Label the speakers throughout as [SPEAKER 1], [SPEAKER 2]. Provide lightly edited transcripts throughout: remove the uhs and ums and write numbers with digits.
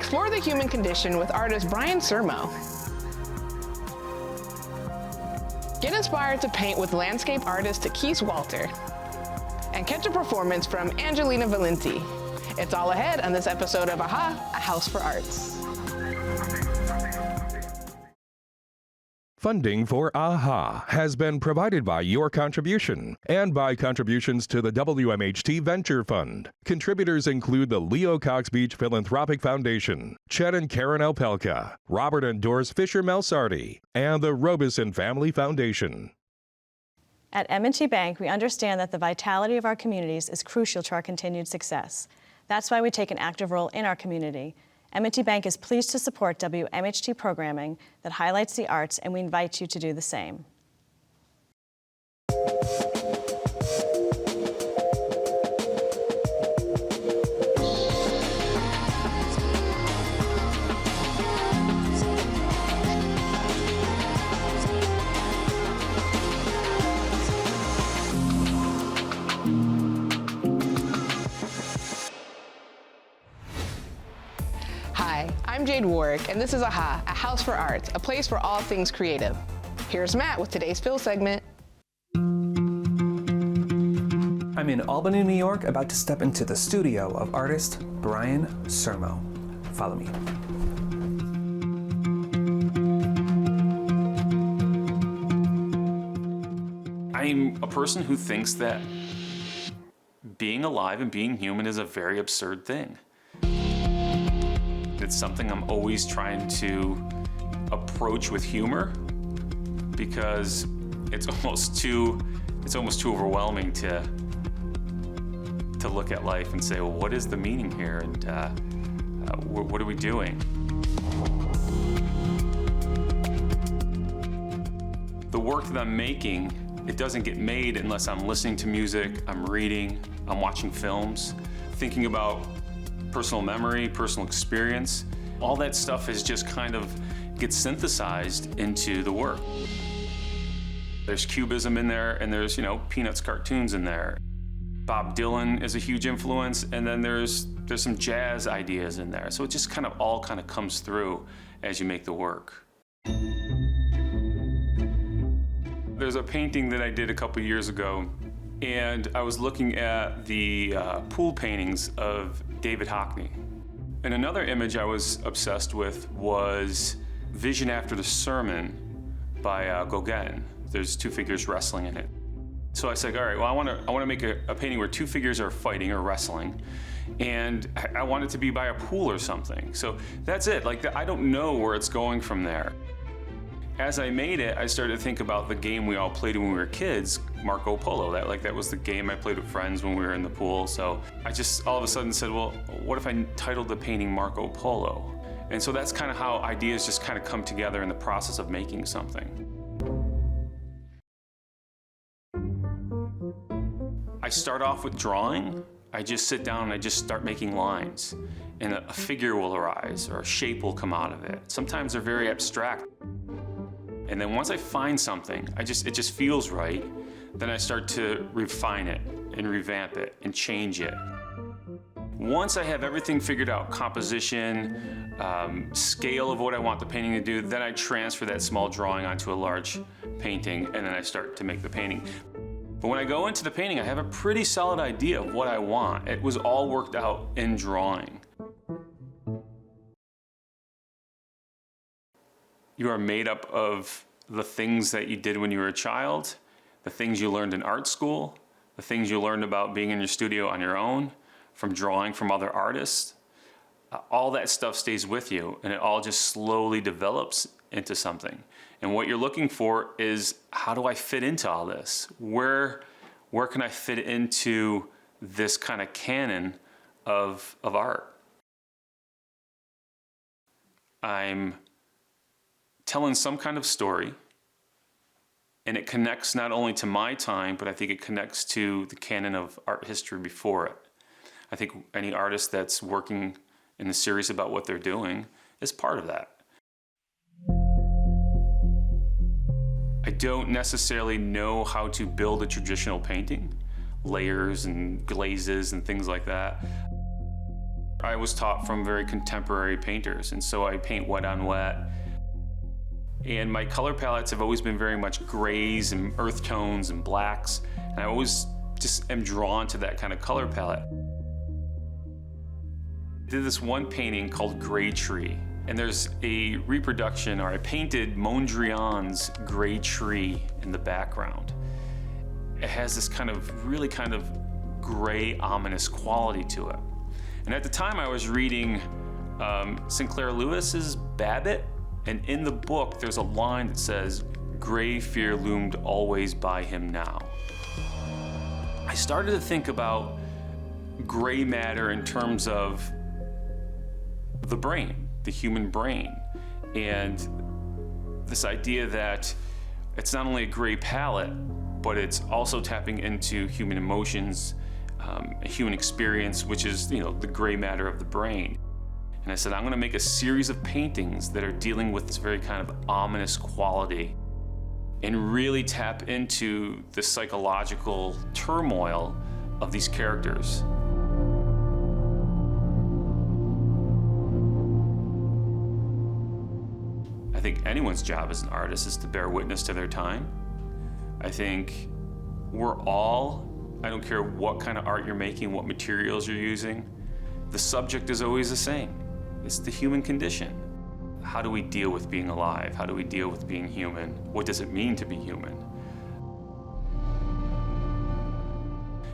[SPEAKER 1] explore the human condition with artist Brian Sermo. Get inspired to paint with landscape artist Takis Walter. And catch a performance from Angelina Valenti. It's all ahead on this episode of AHA, A House for Arts.
[SPEAKER 2] Funding for AHA has been provided by your contribution and by contributions to the WMHT Venture Fund. Contributors include the Leo Cox Beach Philanthropic Foundation, Chet and Karen Alpelka, Robert and Doris Fisher Melsardi, and the Robeson Family Foundation.
[SPEAKER 3] At M&T Bank, we understand that the vitality of our communities is crucial to our continued success. That's why we take an active role in our community. M&T Bank is pleased to support WMHT programming that highlights the arts, and we invite you to do the same.
[SPEAKER 1] Hi, I'm Jade Warwick, and this is AHA, A House for Arts, a place for all things creative. Here's Matt with today's Phil segment.
[SPEAKER 4] I'm in Albany, New York, about to step into the studio of artist Brian Sermo. Follow me.
[SPEAKER 5] I'm a person who thinks that being alive and being human is a very absurd thing. It's something I'm always trying to approach with humor because it's almost too overwhelming to look at life and say, well, what is the meaning here, and what are we doing? The work that I'm making, it doesn't get made unless I'm listening to music, I'm reading, I'm watching films, thinking about personal memory, personal experience. All that stuff is just kind of gets synthesized into the work. There's cubism in there, and there's, Peanuts cartoons in there. Bob Dylan is a huge influence, and then there's some jazz ideas in there. So it just all comes through as you make the work. There's a painting that I did a couple years ago, and I was looking at the pool paintings of David Hockney. And another image I was obsessed with was Vision After the Sermon by Gauguin. There's two figures wrestling in it. So I said, all right, well, I want to make a painting where two figures are fighting or wrestling, and I want it to be by a pool or something. So that's it. I don't know where it's going from there. As I made it, I started to think about the game we all played when we were kids, Marco Polo. That was the game I played with friends when we were in the pool. So I just all of a sudden said, well, what if I titled the painting Marco Polo? And so that's kind of how ideas just kind of come together in the process of making something. I start off with drawing. I just sit down and I just start making lines, and a figure will arise or a shape will come out of it. Sometimes they're very abstract. And then once I find something, it just feels right, then I start to refine it and revamp it and change it. Once I have everything figured out, composition, scale of what I want the painting to do, then I transfer that small drawing onto a large painting, and then I start to make the painting. But when I go into the painting, I have a pretty solid idea of what I want. It was all worked out in drawing. You are made up of the things that you did when you were a child, the things you learned in art school, the things you learned about being in your studio on your own, from drawing from other artists. All that stuff stays with you, and it all just slowly develops into something. And what you're looking for is, how do I fit into all this? Where can I fit into this kind of canon of art? I'm telling some kind of story, and it connects not only to my time, but I think it connects to the canon of art history before it. I think any artist that's working in the series about what they're doing is part of that. I don't necessarily know how to build a traditional painting, layers and glazes and things like that. I was taught from very contemporary painters, and so I paint wet on wet. And my color palettes have always been very much grays and earth tones and blacks, and I always just am drawn to that kind of color palette. I did this one painting called Gray Tree, and there's a reproduction, or I painted Mondrian's Gray Tree in the background. It has this really kind of gray, ominous quality to it. And at the time I was reading Sinclair Lewis's Babbitt, and in the book there's a line that says, "Gray fear loomed always by him now." I started to think about gray matter in terms of the brain, the human brain, and this idea that it's not only a gray palette, but it's also tapping into human emotions, a human experience, which is, the gray matter of the brain. And I said, I'm gonna make a series of paintings that are dealing with this very kind of ominous quality and really tap into the psychological turmoil of these characters. I think anyone's job as an artist is to bear witness to their time. I think we're all, I don't care what kind of art you're making, what materials you're using, the subject is always the same. It's the human condition. How do we deal with being alive? How do we deal with being human? What does it mean to be human?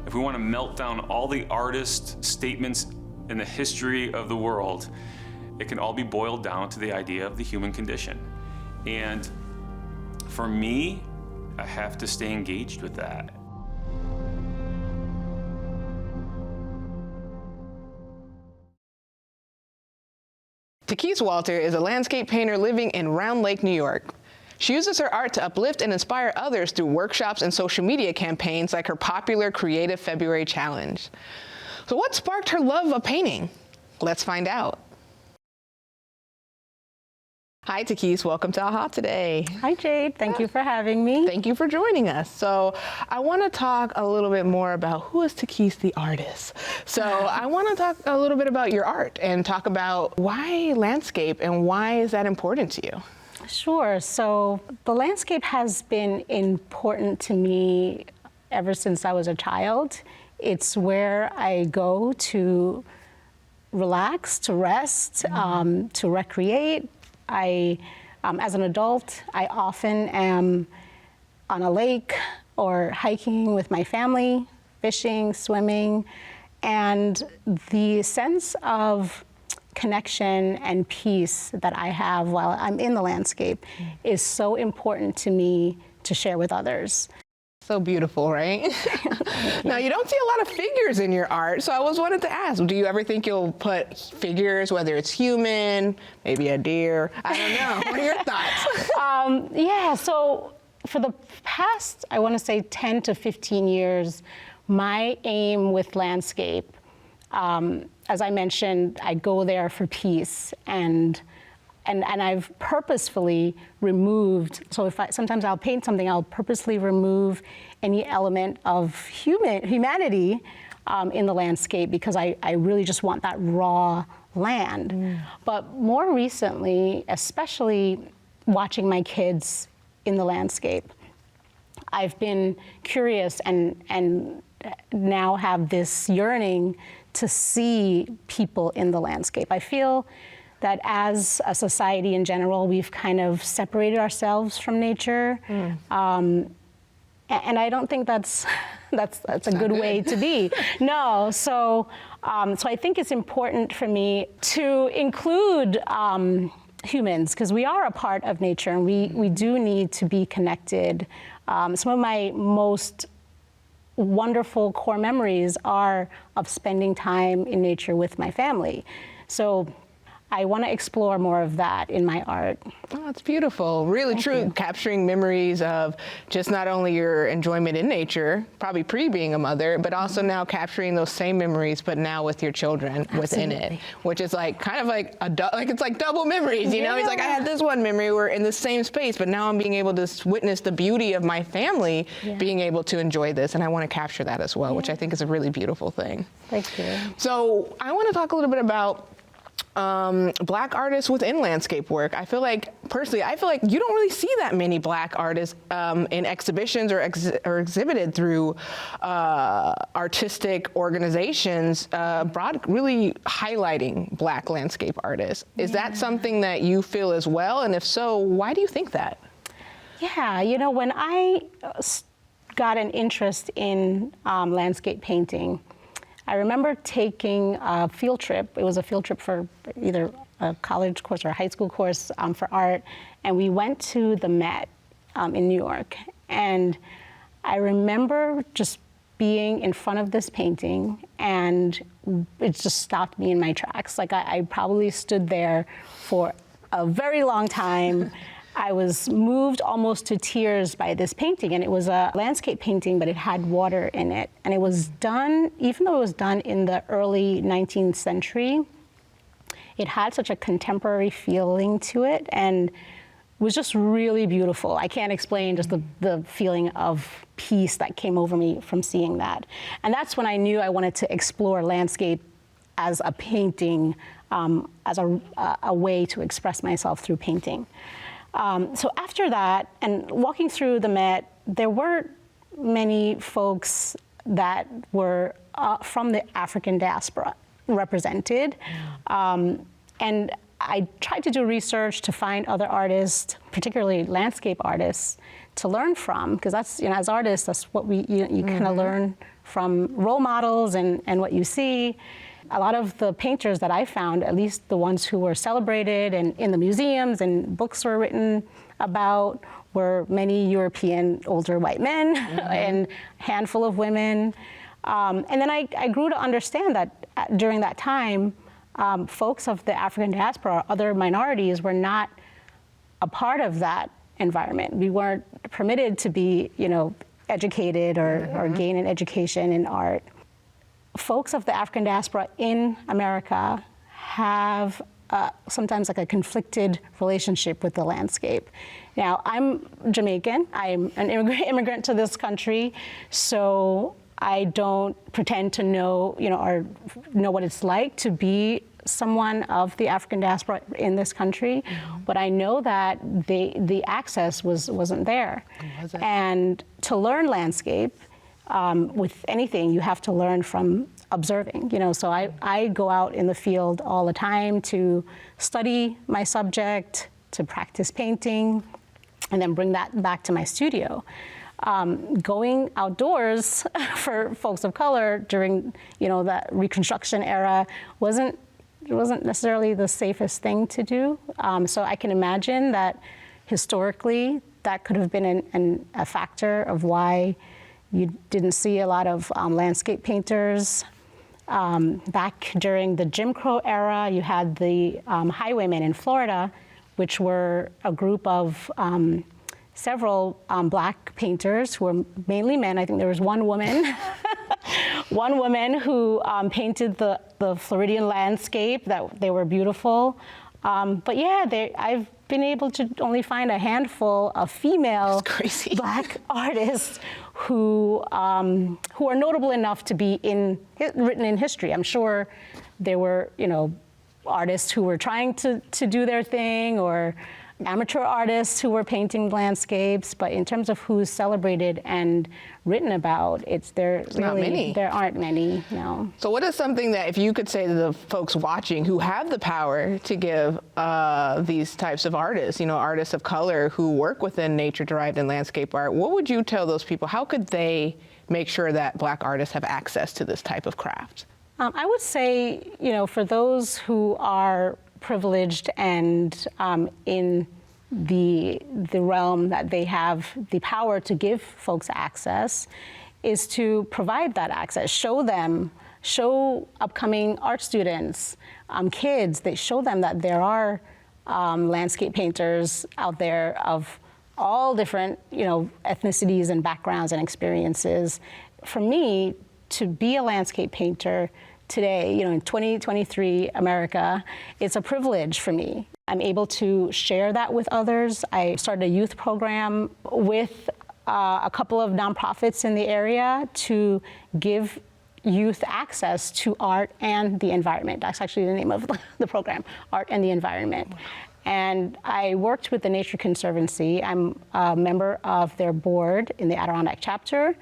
[SPEAKER 5] If we want to melt down all the artist statements in the history of the world, it can all be boiled down to the idea of the human condition. And for me, I have to stay engaged with that.
[SPEAKER 1] Takese Walter is a landscape painter living in Round Lake, New York. She uses her art to uplift and inspire others through workshops and social media campaigns like her popular Creative February Challenge. So what sparked her love of painting? Let's find out. Hi, Takese. Welcome to AHA today.
[SPEAKER 6] Hi, Jade. Thank you for having me.
[SPEAKER 1] Thank you for joining us. So I want to talk a little bit more about who is Takese the artist. So I want to talk a little bit about your art and talk about why landscape and why is that important to you?
[SPEAKER 6] Sure. So the landscape has been important to me ever since I was a child. It's where I go to relax, to rest, to recreate. As an adult, I often am on a lake or hiking with my family, fishing, swimming, and the sense of connection and peace that I have while I'm in the landscape is so important to me to share with others.
[SPEAKER 1] So beautiful, right? Now, you don't see a lot of figures in your art, so I wanted to ask, do you ever think you'll put figures, whether it's human, maybe a deer? I don't know. What are your thoughts?
[SPEAKER 6] Yeah, so for the past, I want to say 10 to 15 years, my aim with landscape, as I mentioned, I go there for peace, and I've purposefully removed, so sometimes I'll paint something, I'll purposely remove any element of humanity in the landscape because I really just want that raw land. But more recently, especially watching my kids in the landscape, I've been curious and now have this yearning to see people in the landscape. I feel that as a society in general, we've kind of separated ourselves from nature. And I don't think that's a good way to be. No, so I think it's important for me to include humans, because we are a part of nature and we do need to be connected. Some of my most wonderful core memories are of spending time in nature with my family. So I want to explore more of that in my art.
[SPEAKER 1] Oh, that's beautiful. Really true. Capturing memories of just not only your enjoyment in nature, probably pre-being a mother, but also now capturing those same memories, but now with your children within it, which is like kind of like it's like double memories, you know? It's like I had this one memory, we're in the same space, but now I'm being able to witness the beauty of my family being able to enjoy this, and I want to capture that as well, which I think is a really beautiful thing.
[SPEAKER 6] Thank you.
[SPEAKER 1] So I want to talk a little bit about Black artists within landscape work. I feel like, personally, you don't really see that many Black artists in exhibitions or exhibited through artistic organizations, really highlighting Black landscape artists. Is that something that you feel as well? And if so, why do you think that?
[SPEAKER 6] Yeah, you know, when I got an interest in landscape painting, I remember taking a field trip. It was a field trip for either a college course or a high school course for art, and we went to the Met in New York. And I remember just being in front of this painting, and it just stopped me in my tracks. Like I probably stood there for a very long time. I was moved almost to tears by this painting, and it was a landscape painting, but it had water in it. And it was done, even though it was done in the early 19th century, it had such a contemporary feeling to it, and was just really beautiful. I can't explain just the feeling of peace that came over me from seeing that. And that's when I knew I wanted to explore landscape as a painting, as a way to express myself through painting. So after that, and walking through the Met, there were many folks that were from the African diaspora represented. And I tried to do research to find other artists, particularly landscape artists, to learn from, because that's, you know, as artists, that's what you kind of learn from role models and what you see. A lot of the painters that I found, at least the ones who were celebrated and in the museums and books were written about, were many European older white men and a handful of women. And then I grew to understand that during that time, folks of the African diaspora, other minorities, were not a part of that environment. We weren't permitted to be, you know, educated or gain an education in art. Folks of the African diaspora in America have sometimes like a conflicted relationship with the landscape. Now, I'm Jamaican. I'm an immigrant to this country, so I don't pretend to know, you know, or know what it's like to be someone of the African diaspora in this country, but I know that the access wasn't there. And to learn landscape, with anything, you have to learn from observing, you know, so I go out in the field all the time to study my subject, to practice painting, and then bring that back to my studio. Going outdoors for folks of color during, you know, that Reconstruction era wasn't necessarily the safest thing to do. So I can imagine that historically that could have been a factor of why you didn't see a lot of landscape painters. Back during the Jim Crow era, you had the Highwaymen in Florida, which were a group of several Black painters who were mainly men. I think there was one woman, one woman who painted the Floridian landscape. That they were beautiful. But yeah, I've been able to only find a handful of female Black artists who are notable enough to be written in history. I'm sure there were, you know, artists who were trying to do their thing, or amateur artists who were painting landscapes, but in terms of who's celebrated and written about, there aren't many, no.
[SPEAKER 1] So what is something that, if you could say to the folks watching who have the power to give these types of artists, you know, artists of color who work within nature-derived and landscape art, what would you tell those people? How could they make sure that Black artists have access to this type of craft?
[SPEAKER 6] I would say, you know, for those who are privileged and in the realm that they have the power to give folks access, is to provide that access, show them show upcoming art students, kids, they show them that there are landscape painters out there of all different, ethnicities and backgrounds and experiences. For me, to be a landscape painter today, in 2023 America, it's a privilege for me. I'm able to share that with others. I started a youth program with a couple of nonprofits in the area to give youth access to art and the environment. That's actually the name of the program, Art and the Environment. And I worked with the Nature Conservancy. I'm a member of their board in the Adirondack chapter,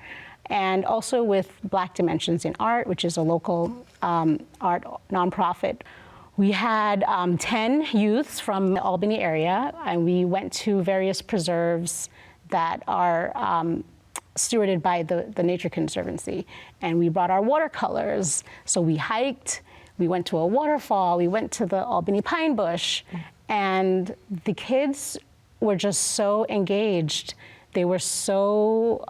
[SPEAKER 6] and also with Black Dimensions in Art, which is a local art nonprofit. We had 10 youths from the Albany area, and we went to various preserves that are stewarded by the Nature Conservancy. And we brought our watercolors. So we hiked, we went to a waterfall, we went to the Albany Pine Bush, and the kids were just so engaged. They were so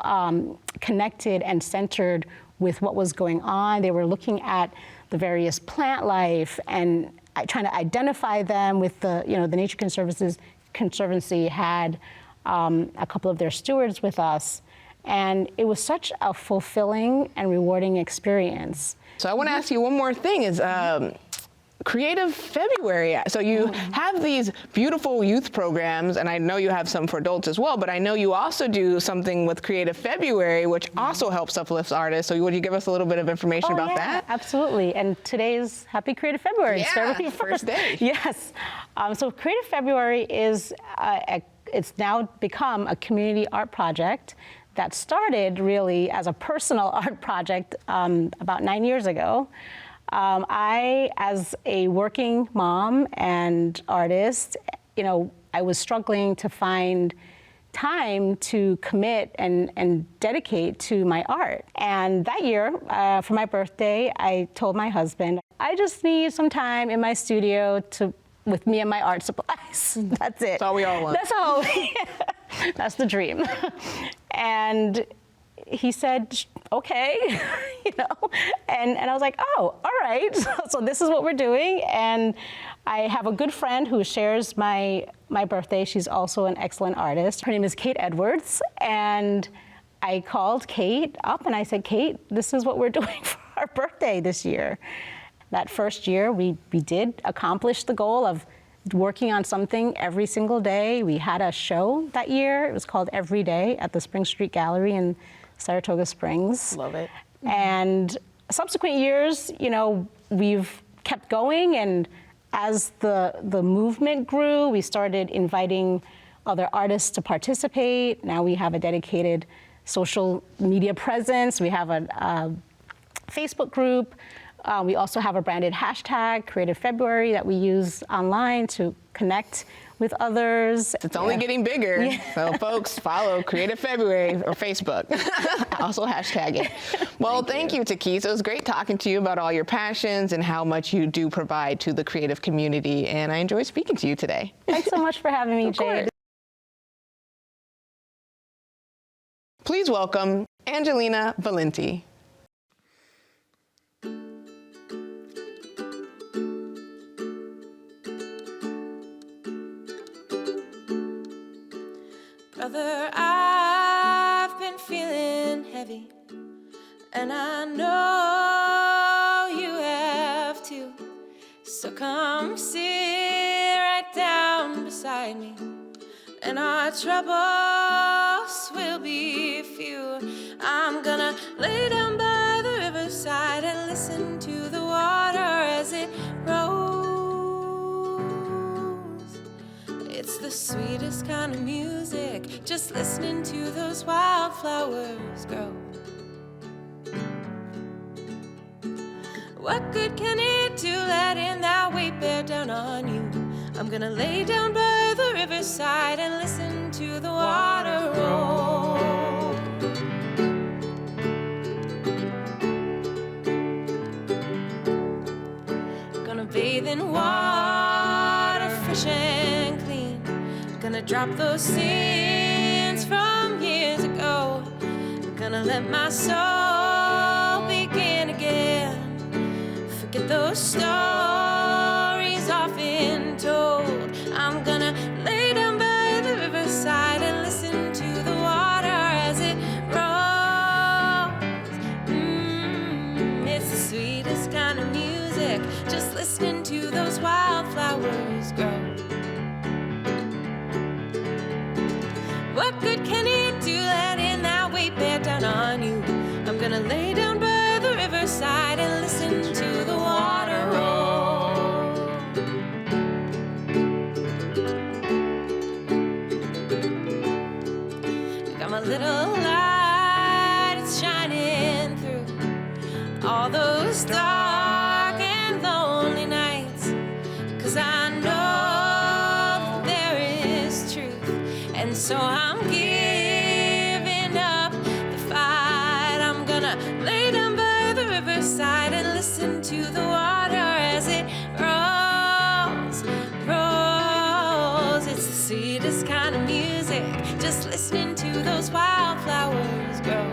[SPEAKER 6] connected and centered with what was going on. They were looking at the various plant life and trying to identify them with the Nature Conservancy had a couple of their stewards with us. And it was such a fulfilling and rewarding experience.
[SPEAKER 1] So I want to ask you one more thing is Creative February. So you have these beautiful youth programs, and I know you have some for adults as well, but I know you also do something with Creative February, which also helps uplift artists. So would you give us a little bit of information about that?
[SPEAKER 6] Absolutely. And today is Happy Creative February.
[SPEAKER 1] Yeah, first day.
[SPEAKER 6] Yes. So Creative February is, it's now become a community art project that started really as a personal art project about 9 years ago. I, as a working mom and artist, I was struggling to find time to commit and dedicate to my art. And that year, for my birthday, I told my husband, I just need some time in my studio with me and my art supplies. That's it.
[SPEAKER 1] That's all we all want.
[SPEAKER 6] That's all. That's the dream. And he said, okay, and I was like, oh, all right. So this is what we're doing. And I have a good friend who shares my birthday. She's also an excellent artist. Her name is Kate Edwards. And I called Kate up and I said, Kate, this is what we're doing for our birthday this year. That first year, we did accomplish the goal of working on something every single day. We had a show that year. It was called Every Day at the Spring Street Gallery in Saratoga Springs.
[SPEAKER 1] Love it.
[SPEAKER 6] And subsequent years, we've kept going, and as the movement grew, we started inviting other artists to participate. Now we have a dedicated social media presence. We have a Facebook group. We also have a branded hashtag, Creative February, that we use online to connect with others.
[SPEAKER 1] It's only getting bigger. Yeah. So folks, follow Creative February or Facebook. Also hashtag it. Well, thank you, Takis. It was great talking to you about all your passions and how much you do provide to the creative community. And I enjoyed speaking to you today.
[SPEAKER 6] Thanks so much for having me, Jade.
[SPEAKER 1] Please welcome Angelina Valenti.
[SPEAKER 7] Brother, I've been feeling heavy, and I know you have too. So come sit right down beside me, and our troubles will be few. I'm gonna lay down by the riverside and listen to the water as it rolls. It's the sweetest kind of music, just listening to those wildflowers grow. What good can it do letting that weight bear down on you? I'm gonna lay down by the riverside and listen to the water roll. Gonna bathe in water fresh and clean. Gonna drop those sins from years ago. Gonna let my soul begin again. those stories often told. I'm gonna lay down by the riverside and listen to the water as it rolls. It's the sweetest kind of music, just listening to those wildflowers grow. What good can it do letting that weight bear down on you? I'm gonna lay down by the riverside and listen to the water roll. I got my little light, it's shining through all those dark and lonely nights, 'cause I know that there is truth, and so I'm giving up the fight. I'm gonna lay down by the riverside and listen to the water as it rolls, rolls. It's the sweetest kind of music, just listening to those wildflowers grow.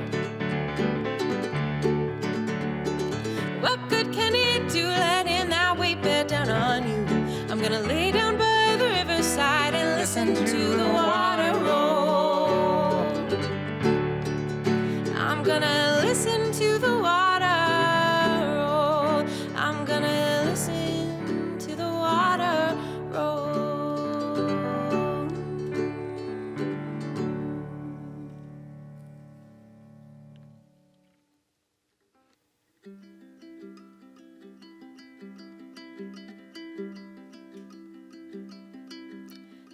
[SPEAKER 7] What good can it do letting that weight bear down on you? I'm gonna lay down by the riverside and listen to the water roll. I'm gonna listen to the water roll. I'm gonna listen to the water roll.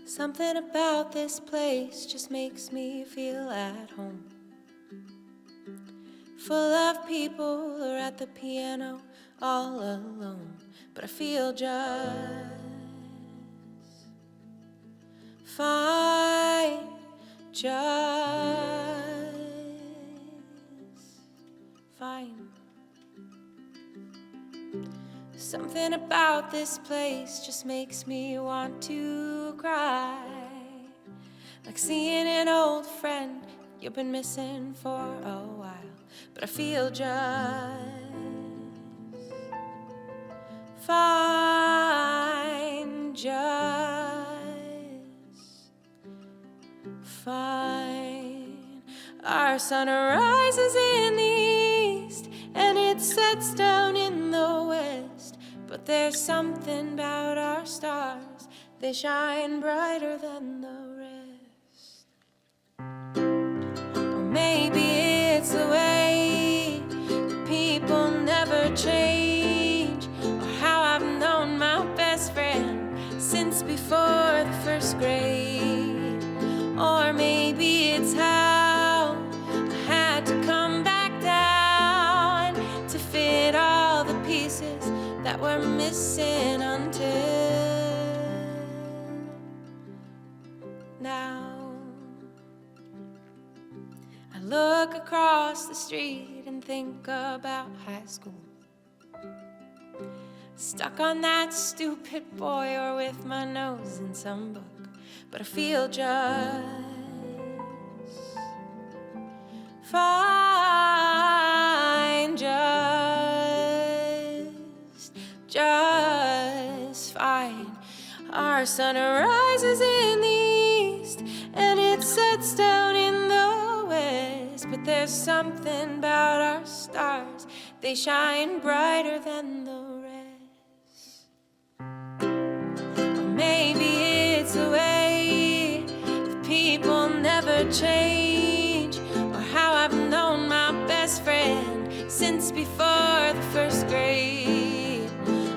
[SPEAKER 7] Something about this place just makes me feel at home. Full of people who are at the piano all alone, but I feel just fine, just fine. Something about this place just makes me want to cry, like seeing an old friend you've been missing for a while, but I feel just fine, just fine. Our sun rises in the east and it sets down in the west, but there's something about our stars, they shine brighter than the rest. Or maybe it's the way that people never change, or how I've known my best friend since before the first grade. Or maybe it's how I had to come back down to fit all the pieces that we're missing until now. I look across the street and think about high school, stuck on that stupid boy or with my nose in some book, but I feel just fine, just fine. Our sun rises in the east and it sets down in the west, but there's something about our stars, they shine brighter than the rest. Or maybe it's the way that people never change, or how I've known my best friend since before the first grade.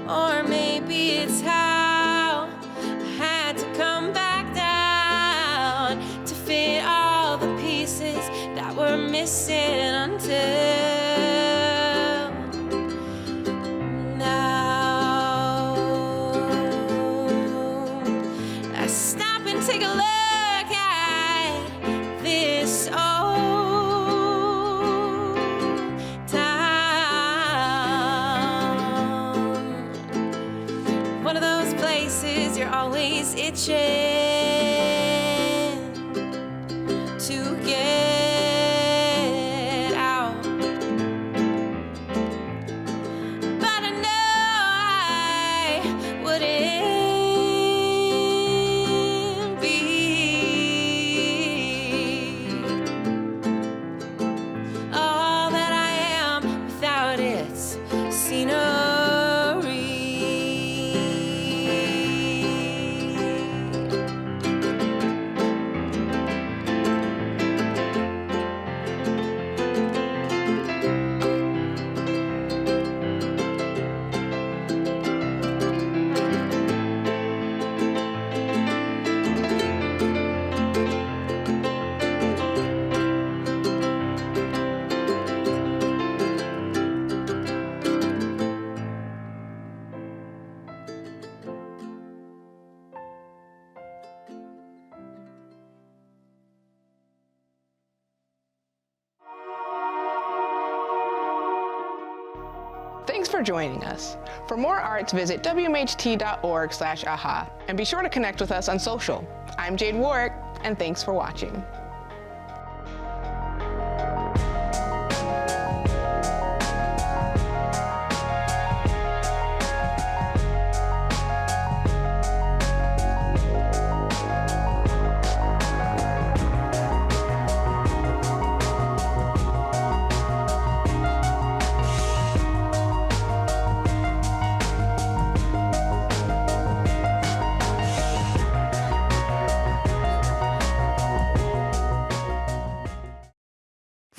[SPEAKER 7] Or maybe it's how I had to come back down to fit all the pieces that were missing until now. I stop and take a look at this old town. One of those places you're always itching to get out. But I know
[SPEAKER 1] Thanks for joining us. For more arts, visit wmht.org/aha and be sure to connect with us on social. I'm Jade Warwick, and thanks for watching.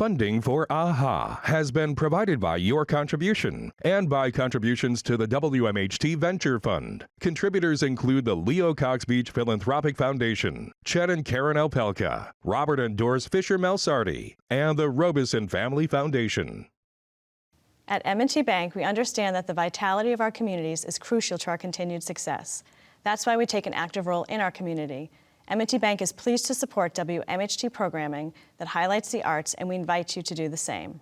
[SPEAKER 2] Funding for AHA has been provided by your contribution and by contributions to the WMHT Venture Fund. Contributors include the Leo Cox Beach Philanthropic Foundation, Chet and Karen Alpelka, Robert and Doris Fisher Melsardi, and the Robeson Family Foundation.
[SPEAKER 3] At M&T Bank, we understand that the vitality of our communities is crucial to our continued success. That's why we take an active role in our community. M&T Bank is pleased to support WMHT programming that highlights the arts, and we invite you to do the same.